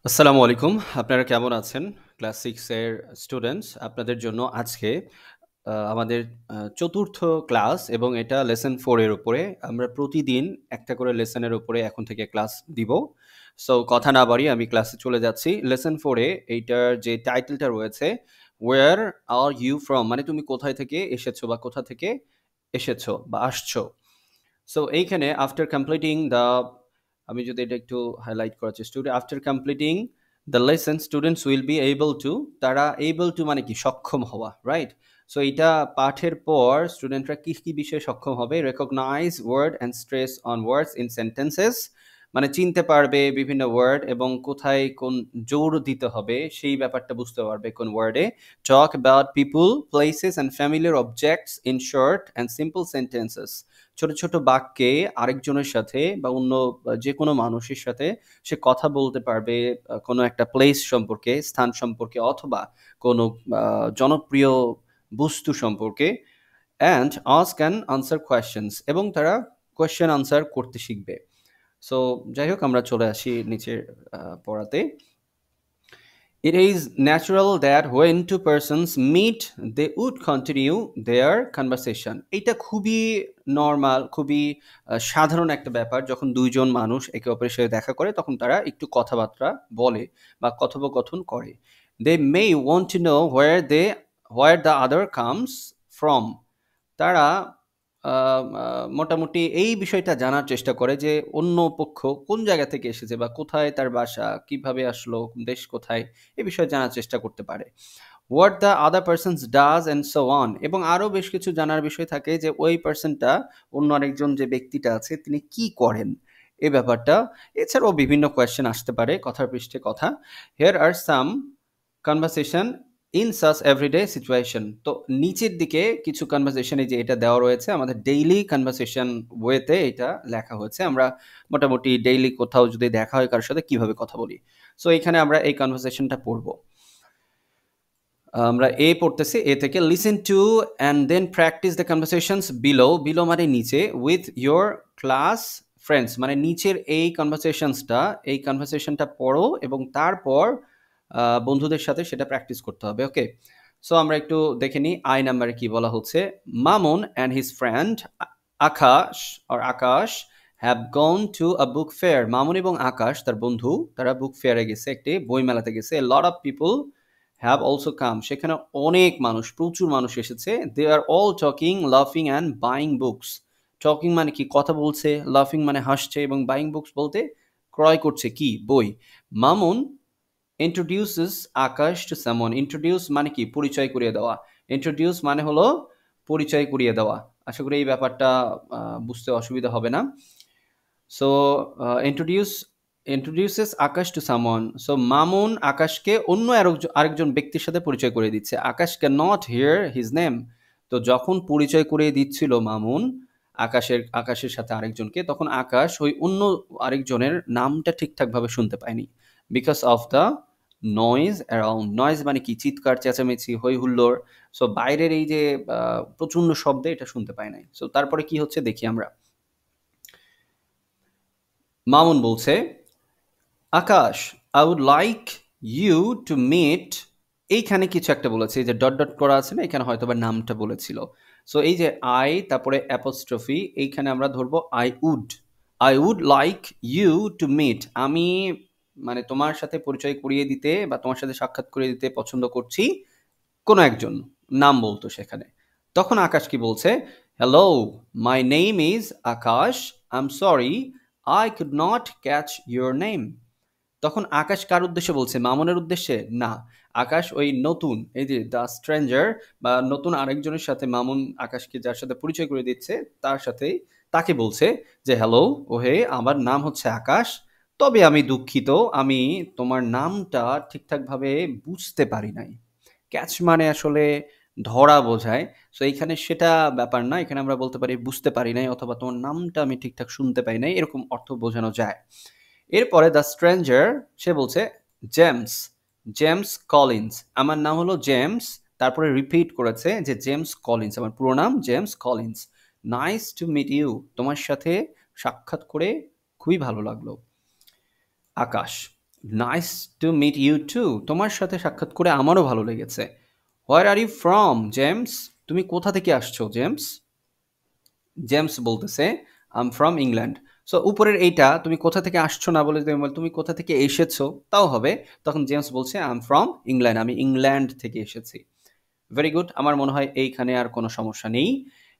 আসসালামু আলাইকুম। আপনারা কেমন আছেন? ক্লাস 6 এর স্টুডেন্টস আপনাদের জন্য আজকে আমাদের ৪র্থ ক্লাস এবং এটা লেসন 4 এর উপরে। আমরা প্রতিদিন একটা করে লেসনের উপরে এখন থেকে ক্লাস দিব। সো কথা না বাড়িয়ে আমি ক্লাসে চলে যাচ্ছি। লেসন 4 এ এইটার যে টাইটেলটা রয়েছে, "Where are you from?" মানে তুমি কোথায় থেকে এসেছো বা কোথা থেকে এসেছো বা আসছো। সো এইখানে আফটার কমপ্লিটিং দ্য আমি যদি এটা একটু হাইলাইট করার চেষ্টা করি, after completing the lesson students will be able to, তারা এবল টু মানে কি সক্ষম হওয়া, রাইট? সো এটা পাঠের পর স্টুডেন্টরা কি কি বিষয়ে সক্ষম হবে? Recognise word and stress on words in sentences, মানে চিনতে পারবে বিভিন্ন ওয়ার্ড এবং কোথায় কোন জোর দিতে হবে সেই ব্যাপারটা বুঝতে পারবে কোন ওয়ার্ডে। Talk about people, places and familiar objects in short and simple sentences, ছোট ছোট বাক্যে আরেকজনের সাথে বা অন্য যে কোনো মানুষের সাথে সে কথা বলতে পারবে কোনো একটা প্লেস সম্পর্কে, স্থান সম্পর্কে, অথবা কোনো জনপ্রিয় বস্তু সম্পর্কে। And ask and answer questions, এবং তারা কোয়েশ্চেন আনসার করতে শিখবে। সো যাই হোক, আমরা চলে আসি নিচের পড়াতে। It is natural that when two persons meet, they would continue their conversation. এটা খুবই নরমাল, খুবই সাধারণ একটা ব্যাপার। যখন দুইজন মানুষ একে অপরের সাথে দেখা করে তখন তারা একটু কথাবার্তা বলে বা কথোপকথন করে। They may want to know where the other comes from. তারা মোটামুটি এই বিষয়টা জানার চেষ্টা করে যে অন্য পক্ষ কোন জায়গা থেকে এসেছে বা কোথায় তার বাসা, কিভাবে আসলো, দেশ কোথায়, এ বিষয়ে জানার চেষ্টা করতে পারে। What the other persons does and so on, এবং আরও বেশ কিছু জানার বিষয় থাকে যে ওই পার্সনটা, অন্য আরেকজন যে ব্যক্তিটা আছে তিনি কি করেন, এই ব্যাপারটা। এছাড়াও বিভিন্ন কোয়েশ্চেন আসতে পারে কথার পৃষ্ঠে কথা। Here are some conversation in such everyday situation. তো নিচের দিকে কিছু কনভারসেশন, এই যে এটা দেওয়া রয়েছে আমাদের ডেইলি কনভারসেশন ওয়েতে এটা লেখা হয়েছে। আমরা মোটামুটি ডেইলি কোথাও যদি দেখা হয় কারোর সাথে কিভাবে কথা বলি। সো এখানে আমরা এই কনভারসেশনটা পড়বো। আমরা এ পড়তেছি, এ থেকে listen to and then practice the conversations below. Below মানে নিচে, উইথ ইয়োর ক্লাস ফ্রেন্ডস, মানে নিচের এই কনভারসেশনটা পড়ো এবং তারপর বন্ধুদের সাথে সেটা প্র্যাকটিস করতে হবে। ওকে, সো আমরা একটু দেখে নিই আই নাম্বারে কি বলা হচ্ছে। Mamun and his friend Akash have gone to a book fair. Mamun এবং আকাশ তার বন্ধু, তারা বুক ফেয়ারে গেছে, একটি বই মেলাতে গেছে। Lot of people have also come, সেখানে অনেক মানুষ, প্রচুর মানুষ এসেছে। দে আর অল টকিং, লাফিং অ্যান্ড বাইং বুকস। টকিং মানে কি কথা বলছে, লাফিং মানে হাসছে, এবং বাইং বুকস বলতে ক্রয় করছে কি বই। মামুন ইন্ট্রোডিউসেস আকাশ টু সামন। ইন্ট্রোডিউস মানে কি পরিচয় করিয়ে দেওয়া। ইন্ট্রোডিউস মানে হলো পরিচয় করিয়ে দেওয়া। আশা করি এই ব্যাপারটা বুঝতে অসুবিধা হবে না। So introduces Akash to someone. So Mamun আকাশকে অন্য আরেকজন ব্যক্তির সাথে পরিচয় করে দিচ্ছে। Akash can not hear his name. তো যখন পরিচয় করে দিচ্ছিল মামুন আকাশের সাথে আরেকজনকে, তখন আকাশ ওই অন্য আরেকজনের নামটা ঠিকঠাকভাবে শুনতে পায়নি, because of the noise around. Noise মানে কি চিৎকার, চেঁচামেচি, হই হুল্লোড়। সো বাইরের এই যে প্রচণ্ড শব্দে এটা শুনতে পায় নাই। সো তারপরে কি হচ্ছে দেখি আমরা। মামুন বলছে, Akash, I would like you to meet. এইখানে কিছু একটা বলেছে, এই যে ডট ডট করা আছে না, এখানে হয়তো বা নামটা বলেছিল। সো এই যে আই, তারপরে অ্যাপোস্ট্রফি, এইখানে আমরা ধরবো I would like you to meet. আমি মানে তোমার সাথে পরিচয় করিয়ে দিতে বা তোমার সাথে সাক্ষাৎ করিয়ে দিতে পছন্দ করছি কোনো একজন, নাম বলতো সেখানে। তখন আকাশ কি বলছে, hello, my name is Akash, I am sorry I could not catch your name. তখন আকাশ কার উদ্দেশ্যে বলছে, মামুনের উদ্দেশ্যে না। আকাশ ওই নতুন, এই যে দ্য স্ট্রেঞ্জার বা নতুন আরেকজনের সাথে, মামুন আকাশকে যার সাথে পরিচয় করে দিচ্ছে তার সাথে, তাকে বলছে যে হ্যালো, ওহে, আমার নাম হচ্ছে আকাশ, তবে আমি দুঃখিত, আমি তোমার নামটা ঠিকঠাকভাবে বুঝতে পারি নাই। ক্যাচ মানে আসলে ধরা বোঝায়। সো এইখানে সেটা ব্যাপার না, এখানে আমরা বলতে পারি বুঝতে পারি নাই, অথবা তোমার নামটা আমি ঠিকঠাক শুনতে পাই নাই, এরকম অর্থ বোঝানো যায়। এরপরে দ্য স্ট্রেঞ্জার, সে বলছে জেমস, জেমস কলিন্স, আমার নাম হলো জেমস। তারপরে রিপিট করেছে যে জেমস কলিন্স, আমার পুরো নাম James Collins. Nice to meet you, তোমার সাথে সাক্ষাৎ করে খুবই ভালো লাগলো। Akash, nice to meet you too, তোমার সাথে সাক্ষাৎ করে আমারও ভালো লেগেছে। Where are you from James, তুমি কোথা থেকে আসছো জেমস? জেমস বলতেছে I am from England. So উপরের এইটা তুমি কোথা থেকে আসছো না বলে তুমি তুমি কোথা থেকে এসেছো তাও হবে। তখন জেমস বলছে আই এম ফ্রম ইংল্যান্ড, আমি ইংল্যান্ড থেকে এসেছি। ভেরি গুড, আমার মনে হয় এইখানে আর কোনো সমস্যা নেই।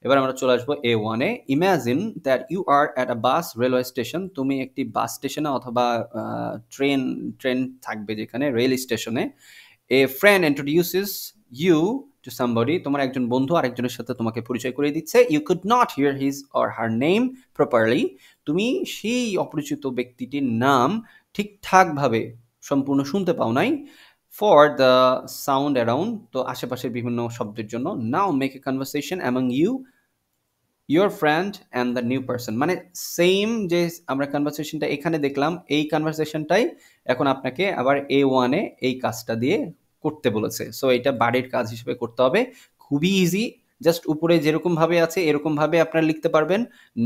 এবার আমরা চলে আসবো A1-এ। Imagine that you are at a bus railway station, তুমি একটি বাস স্টেশনে অথবা ট্রেন ট্রেন থাকবে যেখানে রেল স্টেশনে। A friend introduces you to somebody, তোমার একজন বন্ধু আরেকজনের সাথে তোমাকে পরিচয় করিয়ে দিচ্ছে। You could not hear his or her name properly, তুমি সেই অপরিচিত ব্যক্তিটির নাম ঠিকঠাকভাবে সম্পূর্ণ শুনতে পাও নাই। ফর দ্য সাউন্ড অ্যারাউন্ড, তো আশেপাশের বিভিন্ন শব্দের জন্য। Now make a conversation among you your friend and the new person, মানে সেম যে আমরা কনভারসেশনটা এখানে দেখলাম এই কনভারসেশনটাই এখন আপনাকে আবার A1-এ এই কাজটা দিয়ে করতে বলেছে। সো এটা বাড়ির কাজ হিসেবে করতে হবে, খুবই ইজি। জাস্ট উপরে যেরকমভাবে আছে এরকমভাবে আপনারা লিখতে পারবেন।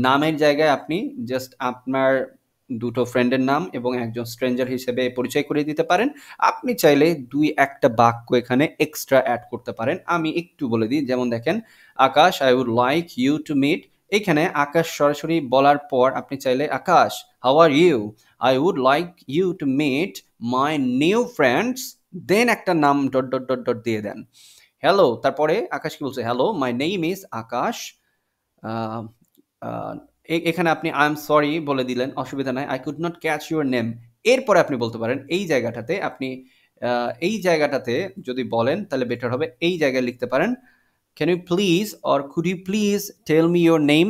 নামের জায়গায় আপনি জাস্ট আপনার দুটো ফ্রেন্ডের নাম এবং একজন স্ট্রেঞ্জার হিসেবে পরিচয় করিয়ে দিতে পারেন। আপনি চাইলে দুই একটা বাক্য এখানে এক্সট্রা অ্যাড করতে পারেন, আমি একটু বলে দিই। যেমন দেখেন, Akash I would like you to meet, এখানে আকাশ সরাসরি বলার পর আপনি চাইলে Akash how are you, I would like you to meet my new friends, then একটা নাম ডট ডট ডট ডট দিয়ে দেন। হ্যালো, তারপরে আকাশ কি বলছে, হ্যালো মাই নেম ইজ আকাশ। আহ, আহ, এখানে আপনি আই এম সরি বলে দিলেন, অসুবিধা নাই। I could not catch your name, এরপরে আপনি বলতে পারেন এই জায়গাটাতে আপনি এই জায়গাটাতে যদি বলেন তাহলে বেটার হবে, এই জায়গায় লিখতে পারেন can you please or could you please tell me your name,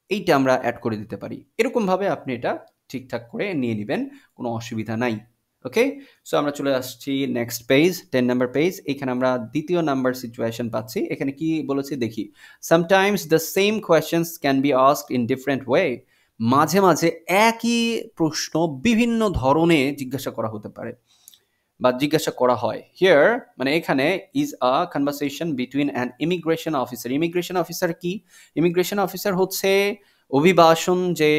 এইটা আমরা অ্যাড করে দিতে পারি। এরকমভাবে আপনি এটা ঠিকঠাক করে নিয়ে নেবেন, কোনো অসুবিধা নাই। ওকে, সো আমরা চলে আসছি নেক্সট পেজ, 10 নাম্বার পেজ। এখানে আমরা দ্বিতীয় নাম্বার সিচুয়েশন পাচ্ছি। এখানে কি বলেছি দেখি, sometimes the same questions can be asked in different way, মাঝে মাঝে একই প্রশ্ন বিভিন্ন ধরনে জিজ্ঞাসা করা হতে পারে বা জিজ্ঞাসা করা হয়। হিয়ার মানে এখানে is a conversation between an immigration officer. Immigration officer কি? ইমিগ্রেশন অফিসার হচ্ছে অভিবাসন যে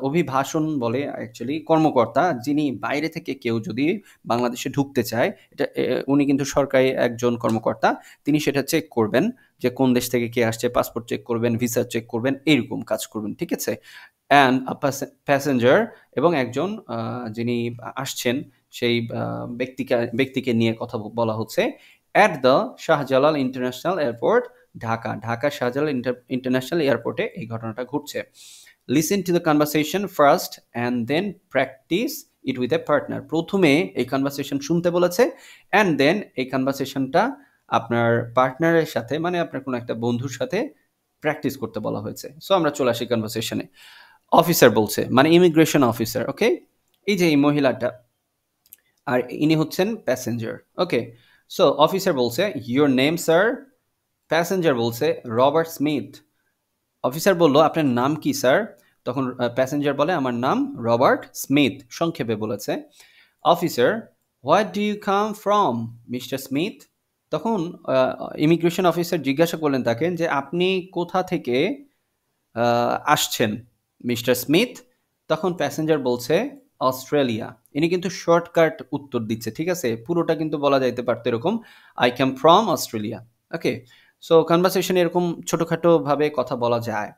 অভিবাসন বলে অ্যাকচুয়ালি কর্মকর্তা, যিনি বাইরে থেকে কেউ যদি বাংলাদেশে ঢুকতে চায়, এটা উনি কিন্তু সরকারি একজন কর্মকর্তা, তিনি সেটা চেক করবেন যে কোন দেশ থেকে কে আসছে, পাসপোর্ট চেক করবেন, ভিসা চেক করবেন, এইরকম কাজ করবেন, ঠিক আছে। অ্যান্ড প্যাসেঞ্জার, এবং একজন যিনি আসছেন সেই ব্যক্তিকে নিয়ে কথা বলা হচ্ছে। At the Shahjalal international airport, Dhaka, Dhaka Shahjalal international এয়ারপোর্টে এই ঘটনাটা ঘটছে। Listen to the conversation first and then practice it with a partner, প্রথমে এই কনভারসেশন শুনতে বলেছে, অ্যান্ড দেন এই কনভারসেশনটা আপনার পার্টনারের সাথে মানে আপনার কোনো একটা বন্ধুর সাথে প্র্যাকটিস করতে বলা হয়েছে। সো আমরা চলে আসি কনভারসেশনে। অফিসার বলছে মানে ইমিগ্রেশন অফিসার, ওকে, এই যে এই মহিলাটা, আর ইনি হচ্ছেন প্যাসেঞ্জার। ওকে, সো অফিসার বলছে ইউর নেম স্যার, প্যাসেঞ্জার বলছে রবার্ট স্মিথ। অফিসার বলল আপনার নাম কি স্যার? তখন প্যাসেঞ্জার বলে আমার নাম রবার্ট স্মিথ, সংক্ষেপে বলেছে। Officer what do you come from mister Smith, তখন ইমিগ্রেশন অফিসার জিজ্ঞাসা করলেন তাকে যে আপনি কোথা থেকে আসছেন মিস্টার স্মিথ? তখন প্যাসেঞ্জার বলছে অস্ট্রেলিয়া। ইনি কিন্তু শর্টকাট উত্তর দিচ্ছে, ঠিক আছে, পুরোটা কিন্তু বলা যাইতে পারতো এরকম I came from Australia. Okay, so কনভারসেশনে এরকম ছোটোখাটো ভাবে কথা বলা যায়।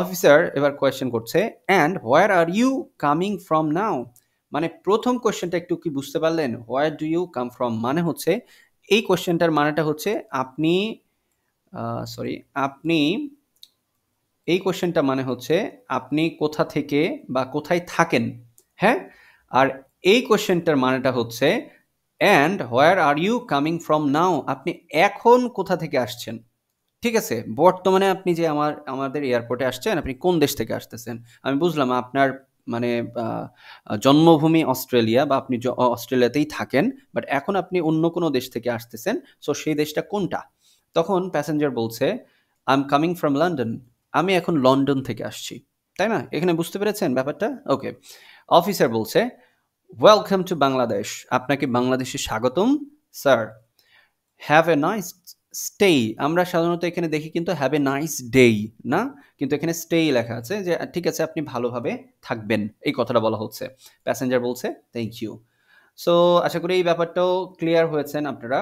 অফিসার এবার কোয়েশ্চেন করছে and where are you coming from now, মানে প্রথম কোয়েশ্চেনটা একটু কি বুঝতে পারলেন? Where do you come from মানে হচ্ছে এই কোয়েশ্চেনটার মানেটা হচ্ছে আপনি আপনি এই কোশ্চেনটা মানে হচ্ছে আপনি কোথা থেকে বা কোথায় থাকেন, হ্যাঁ। আর এই কোশ্চেনটার মানেটা হচ্ছে and where are you coming from now, আপনি এখন কোথা থেকে আসছেন, ঠিক আছে। বর্তমানে আপনি যে আমাদের এয়ারপোর্টে আসছেন, আপনি কোন দেশ থেকে আসতেছেন। আমি বুঝলাম আপনার মানে জন্মভূমি অস্ট্রেলিয়া বা আপনি অস্ট্রেলিয়াতেই থাকেন, বাট এখন আপনি অন্য কোনো দেশ থেকে আসতেছেন, সো সেই দেশটা কোনটা? তখন প্যাসেঞ্জার বলছে I am coming from London, আমি এখন লন্ডন থেকে আসছি, তাই না? এখানে বুঝতে পেরেছেন ব্যাপারটা? ওকে, অফিসার বলছে ওয়েলকাম টু বাংলাদেশ, আপনাকে বাংলাদেশে স্বাগতম sir. Have a nice stay, আমরা সাধারণত এখানে দেখি কিন্তু হ্যাভ এ নাইস ডে, না? কিন্তু এখানে স্টে লেখা আছে যে ঠিক আছে আপনি ভালোভাবে থাকবেন, এই কথাটা বলা হচ্ছে। প্যাসেঞ্জার বলছে থ্যাংক ইউ। সো আশা করি এই ব্যাপারটাও ক্লিয়ার হয়েছেন আপনারা।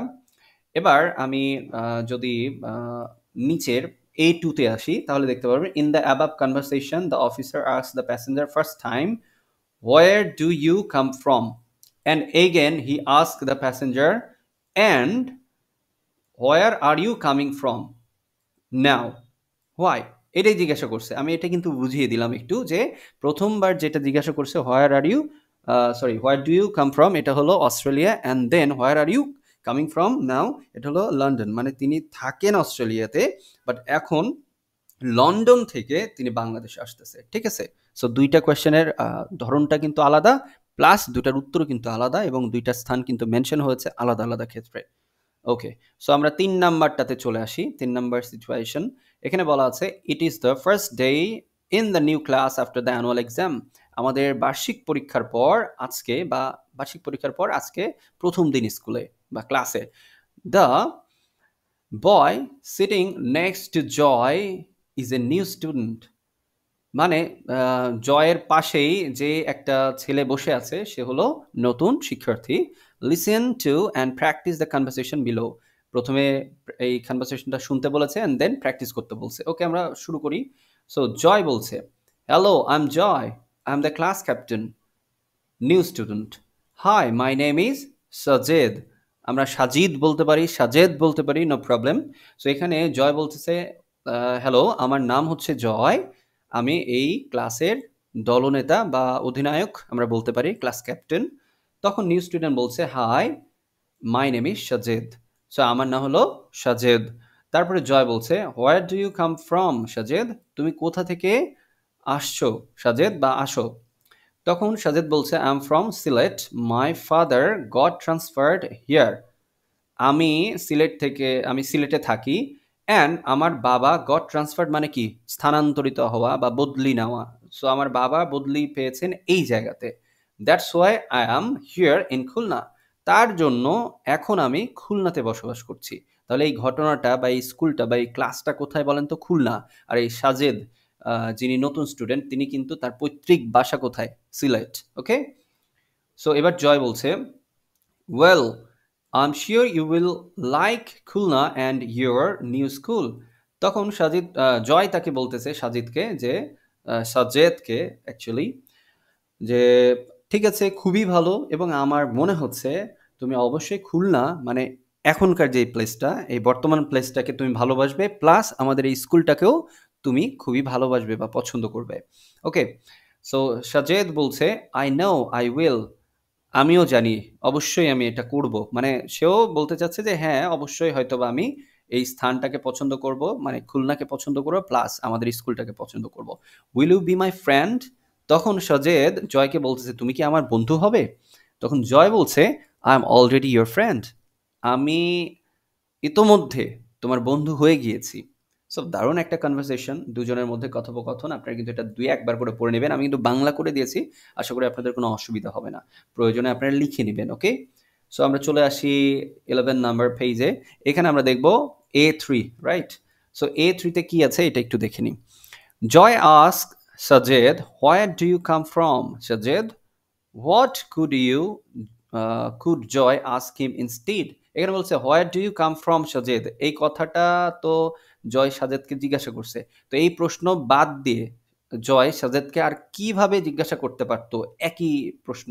এবার আমি যদি নিচের A2 তে আসি তাহলে দেখতে পারবেন in the above conversation the officer asked the passenger first time where do you come from, and again he asked the passenger, and where are you coming from now, why? এটাই জিজ্ঞাসা করছে। আমি এটা কিন্তু বুঝিয়ে দিলাম একটু যে প্রথমবার যেটা জিজ্ঞাসা করছে where are you, sorry where do you come from, এটা হলো Australia, and then where are you coming from now, এটা হলো লন্ডন। মানে তিনি থাকেন অস্ট্রেলিয়াতে, বাট এখন লন্ডন থেকে তিনি বাংলাদেশে আসতেছে, ঠিক আছে? সো দুইটা কোয়েশ্চেনের ধরনটা কিন্তু আলাদা, প্লাস দুইটার উত্তরও কিন্তু আলাদা, এবং দুইটা স্থান কিন্তু মেনশন হয়েছে আলাদা আলাদা ক্ষেত্রে। ওকে, সো আমরা 3 নাম্বারটাতে চলে আসি। 3 নাম্বার সিচুয়েশন, এখানে বলা আছে it is the first day in the new class after the annual exam. আমাদের বার্ষিক পরীক্ষার পর আজকে, বা বার্ষিক পরীক্ষার পর আজকে প্রথম দিন স্কুলে বা ক্লাসে। The boy sitting next to Joy is a new student. মানে জয়ের পাশেই যে একটা ছেলে বসে আছে সে হলো নতুন শিক্ষার্থী। Listen to and practice the conversation below. প্রথমে এই কনভারসেশনটা শুনতে বলেছে অ্যান্ড দেন প্র্যাকটিস করতে বলছে। ওকে, আমরা শুরু করি। সো জয় বলছে, hello I am Joy, I am the class captain, new student. Hi my name is Sajed. আমরা সাজিদ বলতে পারি, সাজেদ বলতে পারি, নো প্রবলেম। সো এখানে জয় বলতেছে হ্যালো, আমার নাম হচ্ছে জয়, আমি এই ক্লাসের দলনেতা বা অধিনায়ক আমরা বলতে পারি, ক্লাস ক্যাপ্টেন। তখন নিউ স্টুডেন্ট বলছে hi my name is Sajed. So আমার নাম হলো সাজেদ। তারপরে জয় বলছে where do you come from Sajed, তুমি কোথা থেকে আসছো সাজেদ বা আসো। তখন সাজেদ বলছে I am from Sylhet, my father goat transferred here. আমি সিলেটে থাকি, অ্যান্ড আমার বাবা গট ট্রান্সফার্ড মানে কি, স্থানান্তরিত হওয়া বা বদলি নেওয়া। সো আমার বাবা বদলি পেয়েছেন এই জায়গাতে। That's why I am here in Khulna. তার জন্য এখন আমি খুলনাতে বসবাস করছি। তাহলে এই ঘটনাটা বা এই স্কুলটা বা এই ক্লাসটা কোথায় বলেন তো? খুলনা। আর এই সাজেদ যিনি নতুন স্টুডেন্ট তিনি কিন্তু তার পৈতৃক বাসা কোথায়? সিলেট। ওকে, সো এবার জয় বলছে well I am sure you will like Khulna and your new school. তখন জয় তাকে বলতেছে সাজিদকে যে সাজেদকে অ্যাকচুয়ালি, যে ঠিক আছে খুবই ভালো, এবং আমার মনে হচ্ছে তুমি অবশ্যই খুলনা মানে এখনকার যে প্লেসটা, এই বর্তমান প্লেসটাকে তুমি ভালোবাসবে, প্লাস আমাদের এই স্কুলটাকেও তুমি খুবই ভালোবাসবে বা পছন্দ করবে। ওকে, সো সাজেদ বলছে আই নো আই উইল, আমিও জানি অবশ্যই আমি এটা করব। মানে সেও বলতে চাচ্ছে যে হ্যাঁ অবশ্যই হয়তোবা আমি এই স্থানটাকে পছন্দ করব, মানে খুলনাকে পছন্দ করব, প্লাস আমাদের স্কুলটাকে পছন্দ করব। Will you be my friend? তখন সজেদ জয়কে বলতেছে তুমি কি আমার বন্ধু হবে? তখন জয় বলছে I am already your friend, আমি ইতোমধ্যে তোমার বন্ধু হয়ে গিয়েছি। সো দারুণ একটা কনভারসেশন, দুজনের মধ্যে কথোপকথন। আপনারা কিন্তু এটা ২-১ বার করে পড়ে নেবেন। আমি কিন্তু বাংলা করে দিয়েছি, আশা করি আপনাদের কোনো অসুবিধা হবে না। প্রয়োজনে আপনারা লিখে নেবেন। ওকে, সো আমরা চলে আসি 11 নাম্বার পেজে। এখানে আমরা দেখব A3, রাইট? সো A3 তে কি আছে এটা একটু দেখে নিই। Joy ask Sajed where do you come from Sajed, what could Joy ask him instead. এখানে বলছে where do you come from Sajed, এই কথাটা তো জয় সাজেদকে জিজ্ঞাসা করছে। তো এই প্রশ্ন বাদ দিয়ে জয় সাজেদকে আর কিভাবে জিজ্ঞাসা করতে পারতো একই প্রশ্ন,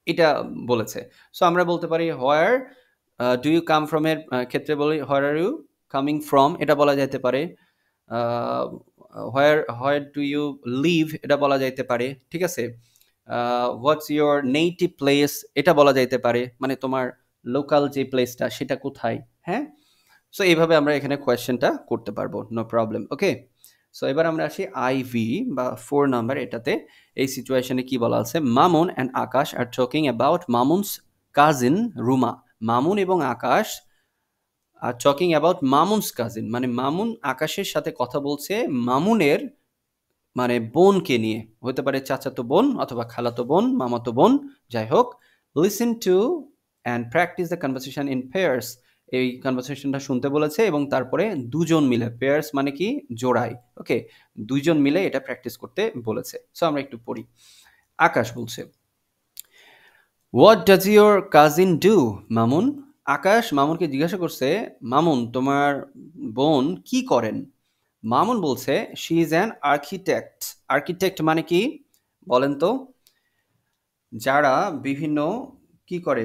এটা বলেছে। সো আমরা বলতে পারি where do you come from এর ক্ষেত্রে বলি where are you coming from, এটা বলা যেতে পারে। হোয়ার ডু ইউ লিভ, এটা বলা যাইতে পারে, ঠিক আছে। হোয়াটস ইউর নেটিভ প্লেস, এটা বলা যাইতে পারে, মানে তোমার লোকাল যে প্লেসটা সেটা কোথায়। হ্যাঁ, সো এইভাবে আমরা এখানে কোয়েশ্চেনটা করতে পারবো, নো প্রবলেম। ওকে, সো এবার আমরা আসি IV বা 4 নাম্বার। এটাতে এই সিচুয়েশনে কি বলা আছে, Mamun and Akash are talking about Mamun's cousin Ruma. Mamun এবং Akash are talking about Mamun's cousin, মানে মামুন আকাশের সাথে কথা বলছে মামুনের মানে বোনকে নিয়ে, হতে পারে চাচাতো বোন অথবা খালাতো বোন, মামাতো বোন, যাই হোক। Listen to and practice the conversation in pairs. এই কনভারসেশনটা শুনতে বলেছে এবং তারপরে দুজন মিলে, পেয়ার্স মানে কি জোড়াই, ওকে, দুইজন মিলে এটা প্র্যাকটিস করতে বলেছে। সো আমরা একটু পড়ি। আকাশ বলছে, what does your cousin do Mamun? Akash মামুনকে জিজ্ঞাসা করছে, মামুন তোমার বোন কি করেন? মামুন বলছে, she is an architect. Architect মানে কি বলেন তো? যারা বিভিন্ন কি করে,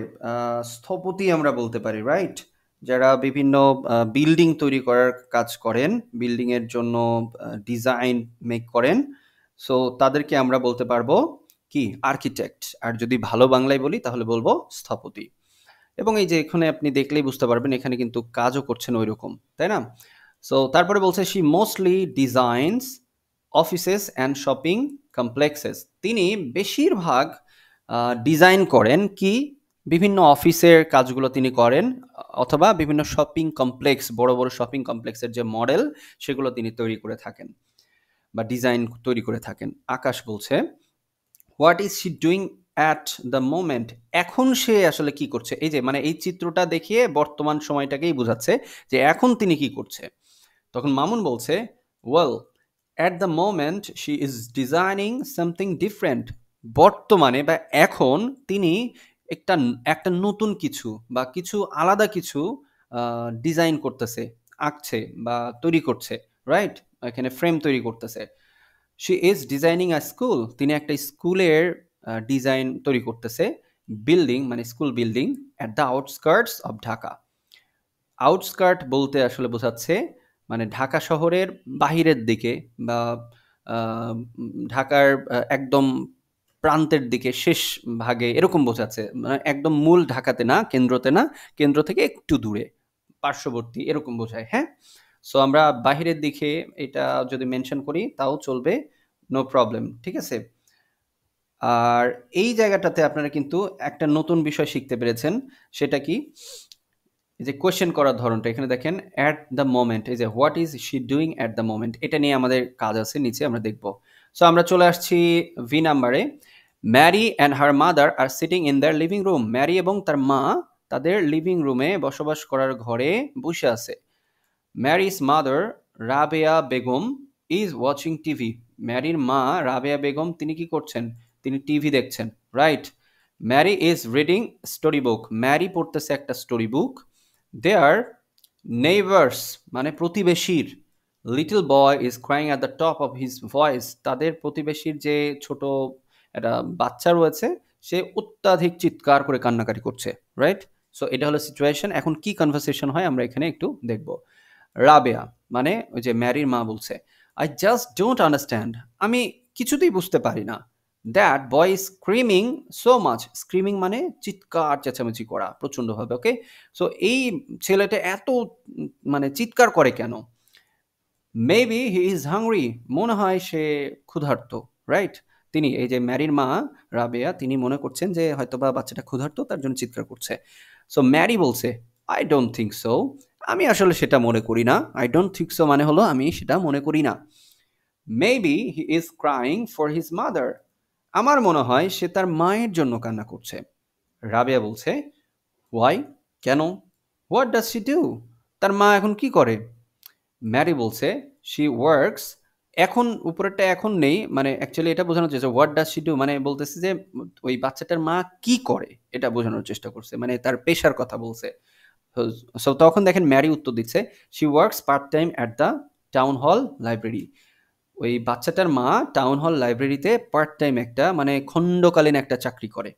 স্থপতি আমরা বলতে পারি, রাইট? যারা বিভিন্ন বিল্ডিং তৈরি করার কাজ করেন, বিল্ডিং এর জন্য ডিজাইন মেক করেন, সো তাদেরকে আমরা বলতে পারবো কি আর্কিটেক্ট। আর যদি ভালো বাংলায় বলি তাহলে বলবো স্থপতি। এবং এই যে এখানে আপনি দেখলেই বুঝতে পারবেন এখানে কিন্তু কাজও করছেন ওই রকম, তাই না? সো তারপরে বলছে she mostly designs offices and shopping complexes. তিনি বেশিরভাগ ডিজাইন করেন কি বিভিন্ন অফিসের কাজগুলো তিনি করেন, অথবা বিভিন্ন শপিং কমপ্লেক্স, বড় বড় শপিং কমপ্লেক্সের যে মডেল সেগুলো তিনি তৈরি করে থাকেন বা ডিজাইন তৈরি করে থাকেন। আকাশ বলছে, what is she doing at the moment? এখন সে আসলে কি করছে? এই যে মানে এই চিত্রটা দেখিয়ে বর্তমান সময়টাকেই বোঝাচ্ছে যে এখন তিনি কি করছে। তখন মামুন বলছে, well at the moment she is designing something different. বর্তমানে বা এখন তিনি একটা একটা নতুন কিছু বা কিছু আলাদা কিছু ডিজাইন করতেছে, আঁকছে বা তৈরি করছে, রাইট? এখানে ফ্রেম তৈরি করতেছে। She is designing a school. তিনি একটা স্কুলের ডিজাইন তৈরি করতেছে। বিল্ডিং মানে school building at the outskirts of Dhaka. Outskirt বলতে আসলে বোঝাচ্ছে মানে ঢাকা শহরের বাহিরের দিকে বা ঢাকার একদম প্রান্তের দিকে, শেষ ভাগে, এরকম বোঝাচ্ছে। মানে একদম মূল ঢাকাতে না, কেন্দ্রতে না, কেন্দ্র থেকে একটু দূরে, পার্শ্ববর্তী, এরকম বোঝায়, হ্যাঁ? সো আমরা বাহিরের দিকে এটা যদি মেনশন করি তাও চলবে, নো প্রবলেম, ঠিক আছে? আর এই জায়গাটাতে আপনারা কিন্তু একটা নতুন বিষয় শিখতে পেরেছেন, সেটা কি? এই যে কোয়েশ্চেন করার ধরনটা এখানে দেখেন, অ্যাট দ্য মোমেন্ট, এই যে what is she doing at the moment, এটা নিয়ে আমাদের কাজ আছে, নিচে আমরা দেখব। সো আমরা চলে আসছি ভি নাম্বারে। Mary and her mother are sitting in their living room. Mary এবং তার মা তাদের লিভিং রুমে, বসবাস করার ঘরে বসে আছে। Mary's mother Rabeya Begum is watching TV. ম্যারির মা রাবেয়া বেগম তিনি কি করছেন? তিনি টিভি দেখছেন, right? Mary is reading story book. Mary পড়তেছে একটা স্টোরি বুক। দেয়ার নেইবার্স মানে প্রতিবেশীর, little boy is crying at the top of his voice. তাদের প্রতিবেশীর যে ছোট একটা বাচ্চা রয়েছে, সে অত্যাধিক চিৎকার করে কান্নাকাটি করছে, রাইট? সো এটা হলো সিচুয়েশন। এখন কি কনভারসেশন হয় আমরা এখানে একটু দেখব। রাবেয়া মানে ওই যে ম্যারির মা বলছে, আই জাস্ট ডোন্ট আন্ডারস্ট্যান্ড, আমি কিছুতেই বুঝতে পারি না। That boy screaming so much. Screaming মানে চিৎকার চেঁচামেচি করা প্রচণ্ডভাবে, ওকে? সো এই ছেলেটা এত মানে চিৎকার করে কেন? Maybe he is hungry. মনে হয় সে ক্ষুধার্ত, রাইট? তিনি এই যে ম্যারির মা রাবেয়া তিনি মনে করছেন যে হয়তোবা বাচ্চাটা ক্ষুধার্ত, তার জন্য চিৎকার করছে। সো ম্যারি বলছে, আই ডোন্ট থিঙ্ক সো। আমি আসলে সেটা মনে করি না। আই ডোন্ট থিঙ্ক সো মানে হলো আমি সেটা মনে করি না। Maybe he is crying for his mother. আমার মনে হয় সে তার মায়ের জন্য কান্না করছে। রাবেয়া বলছে, ওয়াই? কেন? What does she do? তার মা এখন কি করে? ম্যারি বলছে, শি ওয়ার্কস। এখন উপরেরটা এখন নেই, মানে অ্যাকচুয়ালি এটা বোঝানোর চেষ্টা, হোয়াট ডাজ শি ডু মানে বলতেছে যে ওই বাচ্চাটার মা কি করে, এটা বোঝানোর চেষ্টা করছে, মানে তার পেশার কথা বলছে। সো তখন দেখেন ম্যারি উত্তর দিচ্ছে, she works part time at the town hall library. ওই বাচ্চাটার মা টাউন হল লাইব্রেরিতে পার্ট টাইম একটা মানে খণ্ডকালীন একটা চাকরি করে,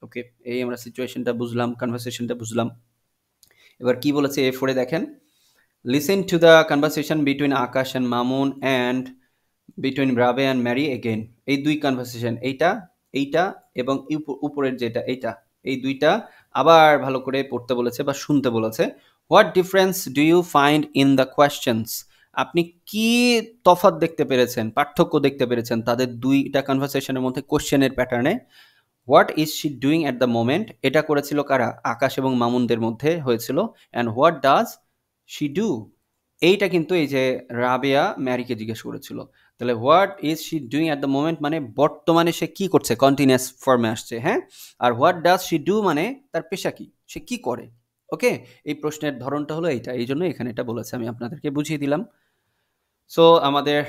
ওকে? এই আমরা সিচুয়েশনটা বুঝলাম, কনভারসেশনটা বুঝলাম। এবার কি বলেছে এ ফোরে দেখেন, listen to the conversation between Akash and Mamun and between Rabe and Mary again. এই দুই কনভারসেশন, এইটা এইটা এবং উপরের যেটা এইটা, এই দুইটা আবার ভালো করে পড়তে বলেছে বা শুনতে বলেছে। What difference do you find in the questions? আপনি কি তফাৎ দেখতে পেরেছেন, পার্থক্য দেখতে পেরেছেন তাদের দুইটা কনভারসেশনের মধ্যে কোশ্চেনের প্যাটার্নে? What is she doing at the moment, এটা করেছিল কারা? আকাশ এবং মামুনদের মধ্যে হয়েছিল। And what does she do, এইটা কিন্তু এই যে রাবেয়া ম্যারিকে জিজ্ঞেস করেছিল। তাহলে what is she doing at the moment মানে বর্তমানে সে কি করছে, কন্টিনিউয়াস ফর্মে আসছে, হ্যাঁ? আর হোয়াট ডাজ শি ডু মানে তার পেশা কি, সে কি করে, ওকে, এই প্রশ্নের ধরনটা হলো এইটা, এই জন্য এখানে এটা বলেছে, আমি আপনাদেরকে বুঝিয়ে দিলাম। সো আমাদের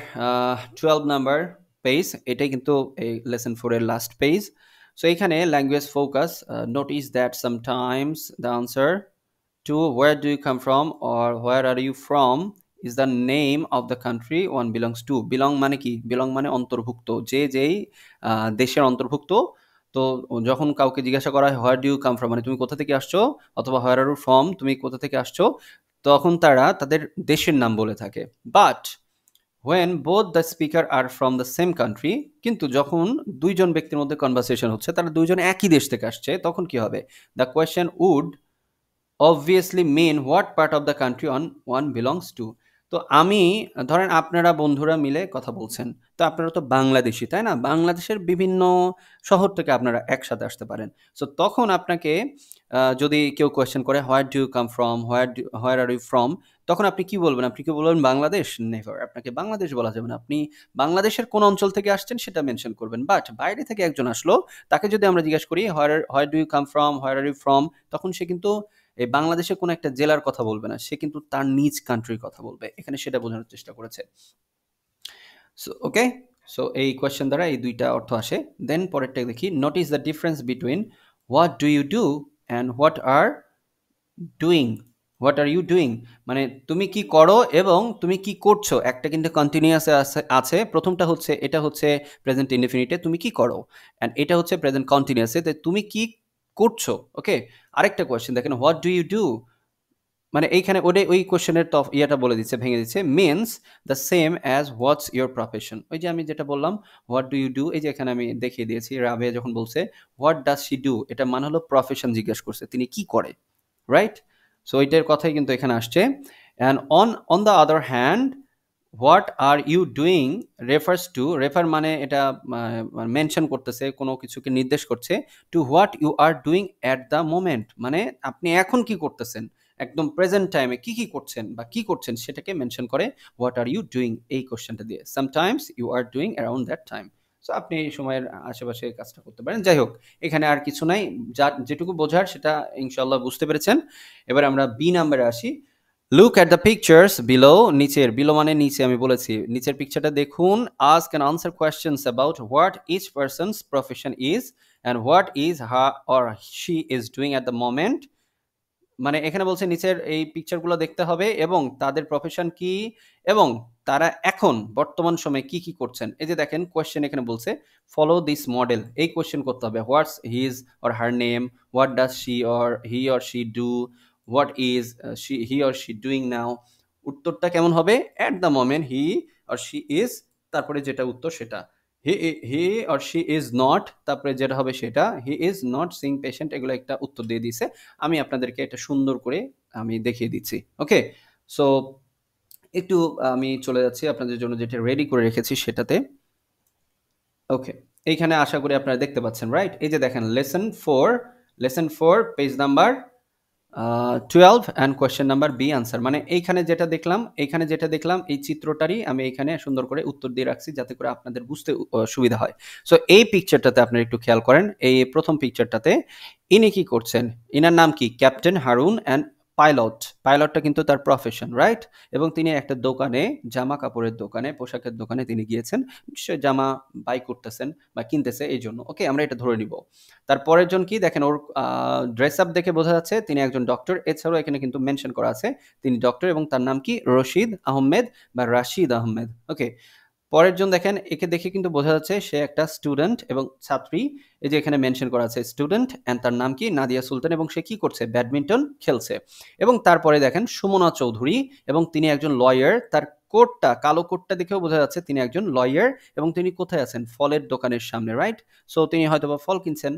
12 নাম্বার পেজ, এটাই কিন্তু এই লেসন 4 এর লাস্ট পেজ। সো এখানে language focus, notice that sometimes the answer to where do you come from or where are you from is the name of the country one belongs to. belong মানে কি? belong মানে অন্তর্ভুক্ত, যে যেই দেশের অন্তর্ভুক্ত। তো যখন কাউকে জিজ্ঞাসা করা হয় where do you come from মানে তুমি কোথা থেকে আসছো, অথবা where are you from তুমি কোথা থেকে আসছো, তখন তারা তাদের দেশের নাম বলে থাকে। But when both the speaker are from the same country, কিন্তু যখন দুইজন ব্যক্তির মধ্যে কনভারসেশন হচ্ছে, তারা দুইজন একই দেশ থেকে আসছে, তখন কি হবে? the question would obviously mean what part of the country one belongs to. তো আমি, ধরেন আপনারা বন্ধুরা মিলে কথা বলছেন, তো আপনারা তো বাংলাদেশি, তাই না? বাংলাদেশের বিভিন্ন শহর থেকে আপনারা একসাথে আসতে পারেন। সো তখন আপনাকে যদি কেউ কোয়েশ্চেন করে where do you come from, where are you from, তখন আপনি কি বলবেন? আপনি কি বলবেন বাংলাদেশ? নেভার, আপনাকে বাংলাদেশ বলা যাবে না। আপনি বাংলাদেশের কোন অঞ্চল থেকে আসছেন সেটা মেনশন করবেন। বাট বাইরে থেকে একজন আসলো, তাকে যদি আমরা জিজ্ঞেস করি where do you come from, where are you from, তখন সে কিন্তু এই বাংলাদেশের কোনো একটা জেলার কথা বলবে না, সে কিন্তু তার নিজ কান্ট্রির কথা বলবে। এখানে সেটা বোঝানোর চেষ্টা করেছে। সো ওকে, সো এই কোয়েশ্চেন দ্বারা এই দুইটা অর্থ আসে। দেন পরেরটা দেখি, notice the difference between what do you do and what are doing. What are you doing মানে তুমি কি করো এবং তুমি কি করছো, একটা কিন্তু কন্টিনিউয়াস আছে। প্রথমটা হচ্ছে, এটা হচ্ছে প্রেজেন্ট ইনডেফিনিটে, তুমি কি করো, অ্যান্ড এটা হচ্ছে প্রেজেন্ট কন্টিনিউয়াসে, তুমি কি করছো। ওকে, আরেকটা কোয়েশ্চেন দেখেন, হোয়াট ডু ইউ ডু মানে এইখানে ওই কোশ্চেনের ইয়েটা বলে দিচ্ছে, ভেঙে দিচ্ছে, means the same as what's your profession. ওই যে আমি যেটা বললাম হোয়াট ডু ইউ ডু, এই যে এখানে আমি দেখিয়ে দিয়েছি, রাবেয়া যখন বলছে হোয়াট ডাজ শি ডু, এটা মানে হলো প্রফেশন জিজ্ঞেস করছে, তিনি কি করে, রাইট? সো এইটার কথাই কিন্তু এখানে আসছে। And on the other hand what are you doing refers to, refer মানে এটা মেনশন করতেছে, কোনো কিছুকে নির্দেশ করছে, to what you are doing at the moment, মানে আপনি এখন কি করতেছেন, একদম প্রেজেন্ট টাইমে কি কি করছেন বা কি করছেন সেটাকে মেনশন করে হোয়াট আর ইউ ডুইং এই কোশ্চেনটা দিয়ে। Sometimes you are doing around that time. So আপনি এই সময়ের আশেপাশে এই কাজটা করতে পারেন। যাই হোক, এখানে আর কিছু নাই, যা যেটুকু বোঝার সেটা ইনশাল্লাহ বুঝতে পেরেছেন। এবার আমরা বি নাম্বারে আসি। Look at the pictures below, নিচের, বিলো মানে নিচে, আমি বলেছি নিচের পিকচারটা দেখুন। Ask and answer questions about what each person's profession is and what is her or she is doing at the moment. মানে এখানে বলছে নিচের এই পিকচারগুলো দেখতে হবে এবং তাদের প্রফেশন কি এবং তারা এখন বর্তমান সময়ে কি কি করছেন। এই যে দেখেন কোয়েশ্চেন এখানে বলছে ফলো দিস মডেল, এই কোয়েশ্চেন করতে হবে, what's his or her name, what does she or he or she do, what is he or she doing now. উত্তরটা কেমন হবে? At the moment he or she is, তারপরে যেটা উত্তর সেটা। He or she is not, তারপরে যেটা হবে সেটা, he is not sing patient. এগুলো একটা উত্তর দিয়ে দিছে, আমি আপনাদেরকে এটা সুন্দর করে আমি দেখিয়ে দিচ্ছি। ওকে, সো একটু আমি চলে যাচ্ছি আপনাদের জন্য যেটা রেডি করে রেখেছি সেটাতে। ওকে, এইখানে আশা করি আপনারা দেখতে পাচ্ছেন, রাইট? এই যে দেখেন lesson four page number 12 and question number B answer. মানে এইখানে যেটা দেখলাম এই চিত্রটারই আমি এখানে সুন্দর করে উত্তর দিয়ে রাখছি যাতে করে আপনাদের বুঝতে সুবিধা হয়। সো এই পিকচারটাতে আপনারা একটু খেয়াল করেন, এই প্রথম পিকচারটাতে ইনি কি করছেন, ইনার নাম কি? ক্যাপ্টেন হারুন অ্যান্ড পাইলটটা কিন্তু তার প্রফেশন, রাইট? এবং তিনি একটা দোকানে, জামা কাপড়ের দোকানে, পোশাকের দোকানে তিনি গিয়েছেন, নিশ্চয়ই জামা বাই করতেছেন বা কিনতেছে এই জন্য। ওকে, আমরা এটা ধরে নিব। তারপরের জন কি দেখেন, ওর ড্রেস আপ দেখে বোঝা যাচ্ছে তিনি একজন ডক্টর। এছাড়াও এখানে কিন্তু মেনশন করা আছে তিনি ডক্টর এবং তার নাম কি? রশিদ আহমেদ বা রাশিদ আহমেদ। ওকে, পরের জন দেখেন, একে দেখে কিন্তু বোঝা যাচ্ছে সে একটা স্টুডেন্ট এবং ছাত্রী। এই যে এখানে মেনশন করা আছে স্টুডেন্ট, অ্যান্ড তার নাম কি? নাদিয়া সুলতান, এবং সে কি করছে? ব্যাডমিন্টন খেলছে। এবং তারপরে দেখেন সুমনা চৌধুরী, এবং তিনি একজন লয়ার। তার কোটটা, কালো কোটটা দেখেও বোঝা যাচ্ছে তিনি একজন লয়ার, এবং তিনি কোথায় আছেন? ফলের দোকানের সামনে, রাইট? সো তিনি হয়তোবা ফল কিনছেন।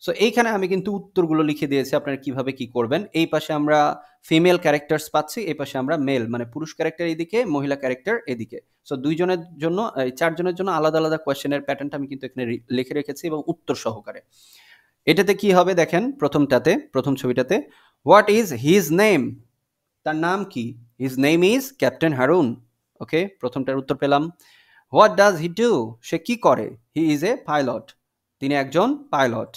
সো এইখানে আমি কিন্তু উত্তরগুলো লিখে দিয়েছি আপনারা কিভাবে কি করবেন। এই পাশে আমরা ফিমেল ক্যারেক্টার্স পাচ্ছি, এই পাশে আমরা মেল মানে পুরুষ ক্যারেক্টার এদিকে, মহিলা ক্যারেক্টার এদিকে। সো দুইজনের জন্য, এই চারজনের জন্য আলাদা আলাদা কোয়েশ্চেনের প্যাটার্নটা আমি কিন্তু এখানে লিখে রেখেছি এবং উত্তর সহকারে। এটাতে কি হবে দেখেন, প্রথম ছবিটাতে হোয়াট ইজ হিজ নেম, তার নাম কি? His name is captain Harun. Okay, প্রথমটার উত্তর পেলাম। হোয়াট ডাজ হি ডু, সে কি করে? হি ইজ এ পাইলট, তিনি একজন পাইলট।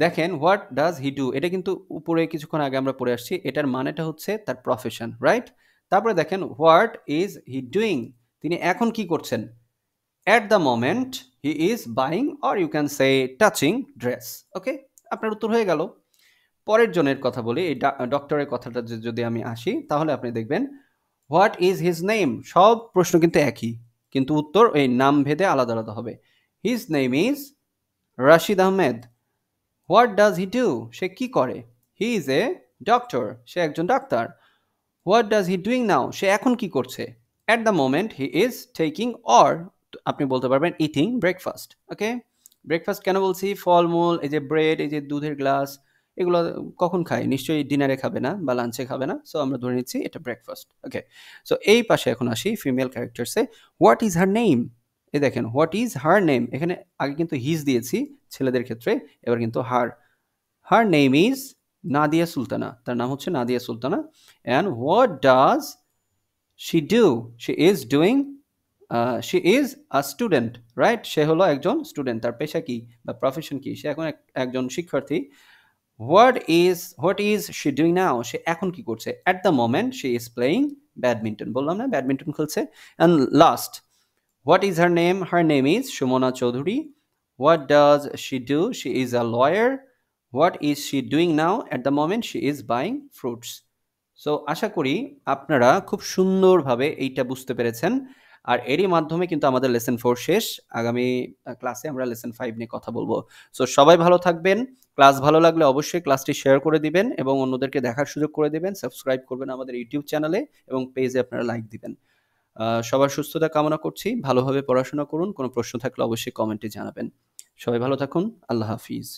দেখেন হোয়াট ডাজ হি ডু, এটা কিন্তু উপরে কিছুক্ষণ আগে আমরা পড়ে আসছি, এটার মানেটা হচ্ছে তার প্রফেশন, রাইট? তারপরে দেখেন হোয়াট ইজ হি ডুইং, তিনি এখন কি করছেন? At the moment he is buying or you can say touching dress. Okay, আপনার উত্তর হয়ে গেল। পরের জনের কথা বলি, এই ডক্টরের কথাটা যদি আমি আসি, তাহলে আপনি দেখবেন হোয়াট ইজ হিজ নেম, সব প্রশ্ন কিন্তু একই, কিন্তু উত্তর এই নাম ভেদে আলাদা আলাদা হবে। His name is Rashid Ahmed. What does he do, সে কি করে? হি ইজ এ ডক্টর, সে একজন ডাক্তার। What does he doing now, সে এখন কি করছে? At the moment he is taking or আপনি বলতে পারবেন ইটিং ব্রেকফাস্ট। ওকে, ব্রেকফাস্ট কেন বলছি? ফলমূল, এই যে ব্রেড, এই যে দুধের গ্লাস, এগুলো কখন খায়? নিশ্চয়ই ডিনারে খাবে না বা লাঞ্চে খাবে না, সো আমরা ধরে নিচ্ছি এটা ব্রেকফাস্ট। ওকে, সো এই পাশে এখন আসি ফিমেল ক্যারেক্টার্সে। হোয়াট ইজ হার নেম, এই দেখেন হোয়াট ইজ হার নেম, এখানে আগে কিন্তু হিজ দিয়েছি ছেলেদের ক্ষেত্রে, এবার কিন্তু her. Her name is Nadia Sultana, তার নাম হচ্ছে Nadia Sultana. And what does she do, she is doing, she is a student, right? সে হলো একজন স্টুডেন্ট, তার পেশা কি বা প্রফেশন কি? সে এখন একজন শিক্ষার্থী। What is she doing now, সে এখন কি করছে? At the moment she is playing badminton, বললাম না ব্যাডমিন্টন খেলছে। And last, what is her name? Her name is Shumona Chaudhuri. What does she do? She is a lawyer. What is she doing now? At the moment, she is buying fruits. So আশা করি আপনারা খুব সুন্দরভাবে এইটা বুঝতে পেরেছেন। আর এরই মাধ্যমে কিন্তু আমাদের লেসন 4 শেষ। আগামী ক্লাসে আমরা লেসন 5 নিয়ে কথা বলবো। সো সবাই ভালো থাকবেন। ক্লাস ভালো লাগলে অবশ্যই ক্লাসটি শেয়ার করে দিবেন এবং অন্যদেরকে দেখার সুযোগ করে দিবেন। সাবস্ক্রাইব করবেন আমাদের ইউটিউব চ্যানেলে এবং পেজে আপনারা লাইক দিবেন। সবার সুস্থতা কামনা করছি। ভালোভাবে পড়াশোনা করুন। কোনো প্রশ্ন থাকলে অবশ্যই কমেন্টে জানাবেন। সবাই ভালো থাকুন। আল্লাহ হাফিজ।